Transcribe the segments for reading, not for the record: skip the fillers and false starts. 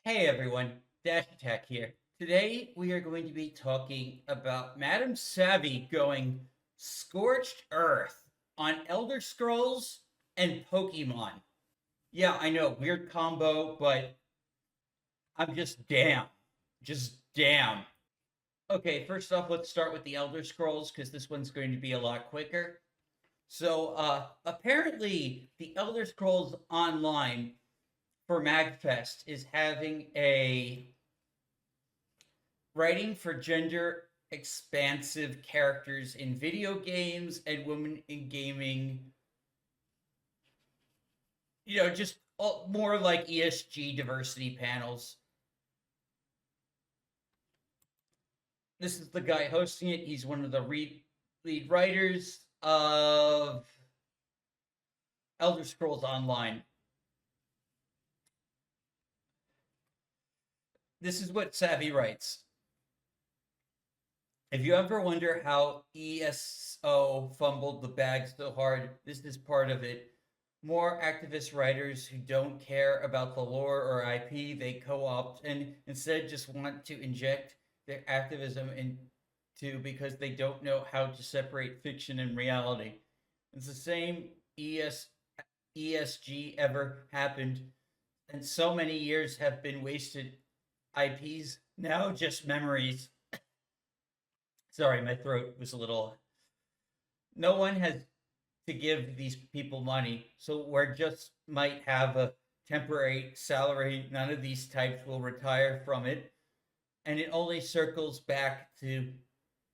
Hey everyone, Dash Attack here. Today we are going to be talking about Madam Savvy going Scorched Earth on Elder Scrolls and Pokemon. Yeah, I know, weird combo, but I'm just damn. Just damn. Okay, first off, let's start with the Elder Scrolls because this one's going to be a lot quicker. Apparently, the Elder Scrolls Online for MagFest is having a writing for gender expansive characters in video games and women in gaming, just more like ESG diversity panels. This is the guy hosting it. He's one of the lead writers of Elder Scrolls Online. This is what Savvy writes. If you ever wonder how ESO fumbled the bag so hard, this is part of it. More activist writers who don't care about the lore or IP they co opt and instead just want to inject their activism into because they don't know how to separate fiction and reality. It's the same ESG ever happened, and so many years have been wasted. IPs, now just memories. Sorry, my throat was a little. No one has to give these people money, so we're just might have a temporary salary. None of these types will retire from it, and it only circles back to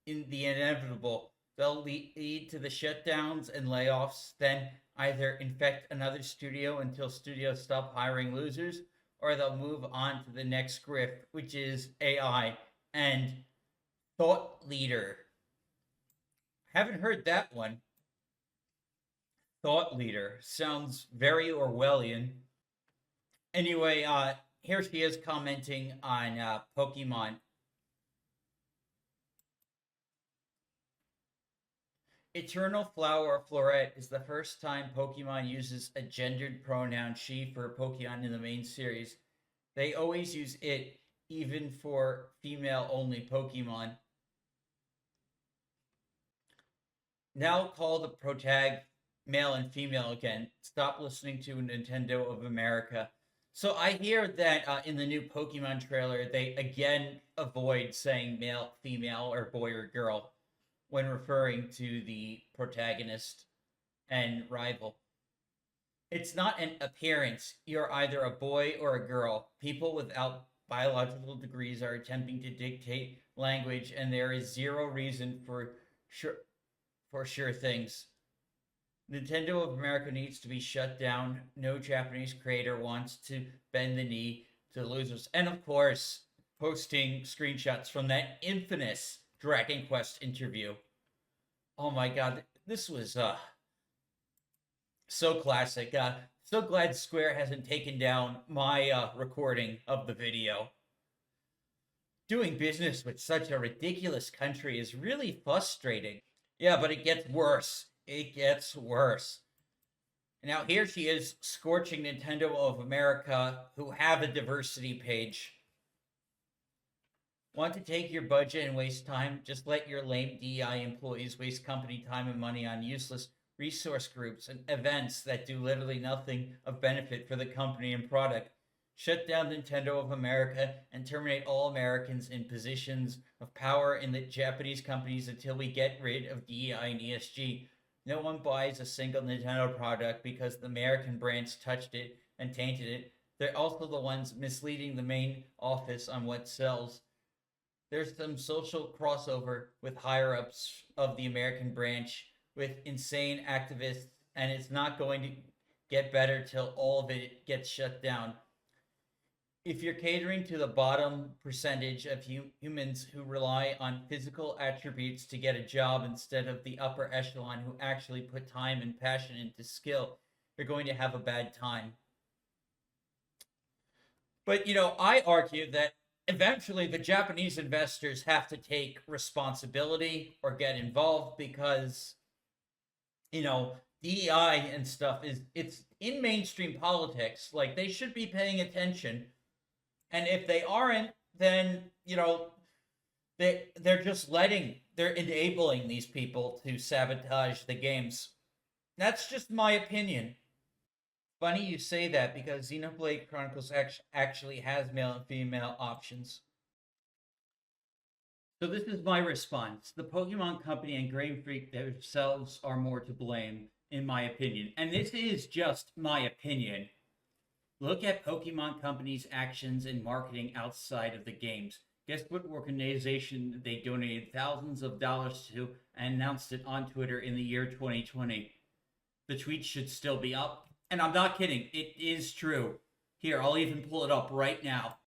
in the inevitable. They'll lead to the shutdowns and layoffs, then either infect another studio until studios stop hiring losers, or they'll move on to the next grift, which is AI and thought leader. Haven't heard that one. Thought leader sounds very Orwellian. Anyway, here she is commenting on Pokemon. Eternal Flower Floret is the first time Pokemon uses a gendered pronoun she for Pokemon in the main series. They always use it, even for female only Pokemon. Now call the protag male and female again. Stop listening to Nintendo of America. So I hear that in the new Pokemon trailer, they again avoid saying male, female, or boy or girl when referring to the protagonist and rival. It's not an appearance. You're either a boy or a girl. People without biological degrees are attempting to dictate language, and there is zero reason for sure things. Nintendo of America needs to be shut down. No Japanese creator wants to bend the knee to losers. And of course, posting screenshots from that infamous Dragon Quest interview. Oh my god, this was so classic. So glad Square hasn't taken down my recording of the video. Doing business with such a ridiculous country is really frustrating. Yeah, but it gets worse. It gets worse. Now here she is scorching Nintendo of America, who have a diversity page. Want to take your budget and waste time? Just let your lame DEI employees waste company time and money on useless resource groups and events that do literally nothing of benefit for the company and product. Shut down Nintendo of America and terminate all Americans in positions of power in the Japanese companies until we get rid of DEI and ESG. No one buys a single Nintendo product because the American brands touched it and tainted it. They're also the ones misleading the main office on what sells. There's some social crossover with higher ups of the American branch with insane activists, and it's not going to get better till all of it gets shut down. If you're catering to the bottom percentage of humans who rely on physical attributes to get a job instead of the upper echelon who actually put time and passion into skill, you're going to have a bad time. But, I argue that eventually the Japanese investors have to take responsibility or get involved because, DEI and stuff it's in mainstream politics. Like, they should be paying attention. And if they aren't, then, they're enabling these people to sabotage the games. That's just my opinion. Funny you say that because Xenoblade Chronicles actually has male and female options. So this is my response. The Pokemon Company and Game Freak themselves are more to blame, in my opinion. And this is just my opinion. Look at Pokemon Company's actions and marketing outside of the games. Guess what organization they donated thousands of dollars to and announced it on Twitter in the year 2020? The tweet should still be up. And I'm not kidding. It is true. Here, I'll even pull it up right now.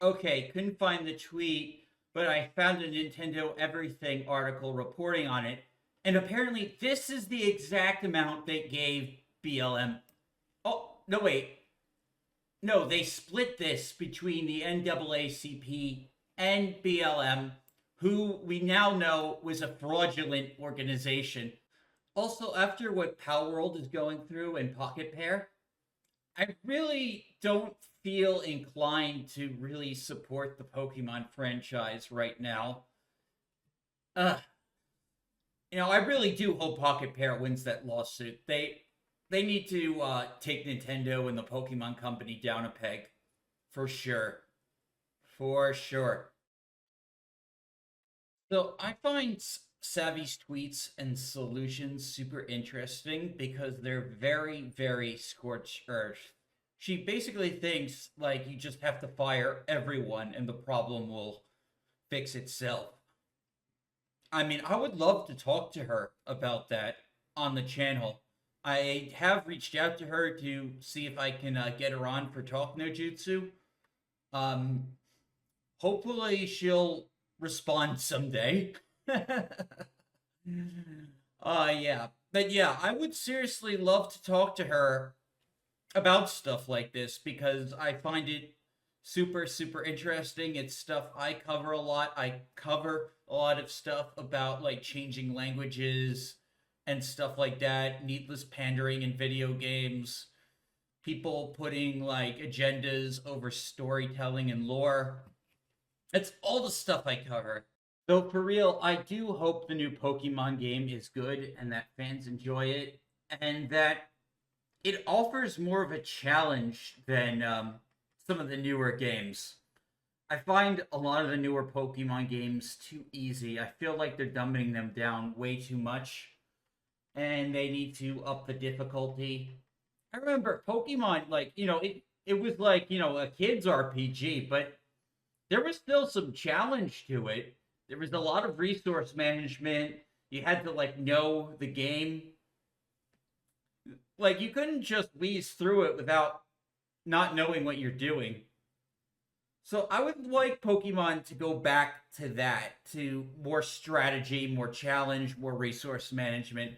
Okay, couldn't find the tweet, but I found a Nintendo Everything article reporting on it. And apparently, this is the exact amount they gave BLM. Oh, no, wait. No, they split this between the NAACP and BLM, who we now know was a fraudulent organization. Also, after what Palworld is going through and Pocket Pair, I really don't feel inclined to really support the Pokemon franchise right now. I really do hope Pocket Pair wins that lawsuit. They need to take Nintendo and the Pokemon Company down a peg. For sure. For sure. So I find Savvy's tweets and solutions super interesting because they're very, very scorched earth. She basically thinks like you just have to fire everyone and the problem will fix itself. I mean, I would love to talk to her about that on the channel. I have reached out to her to see if I can get her on for Talk No Jutsu. Hopefully she'll respond someday. Yeah. But yeah, I would seriously love to talk to her about stuff like this because I find it super, super interesting. It's stuff I cover a lot. I cover a lot of stuff about like changing languages and stuff like that, needless pandering in video games, people putting like agendas over storytelling and lore. It's all the stuff I cover. So for real, I do hope the new Pokemon game is good and that fans enjoy it and that it offers more of a challenge than some of the newer games. I find a lot of the newer Pokemon games too easy. I feel like they're dumbing them down way too much and they need to up the difficulty. I remember Pokemon, like, it was like, a kid's RPG, but there was still some challenge to it. There was a lot of resource management. You had to, like, know the game. Like, you couldn't just wheeze through it without not knowing what you're doing. So I would like Pokemon to go back to that, to more strategy, more challenge, more resource management.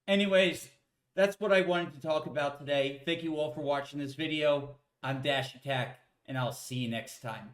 Anyways, that's what I wanted to talk about today. Thank you all for watching this video. I'm Dash Attack, and I'll see you next time.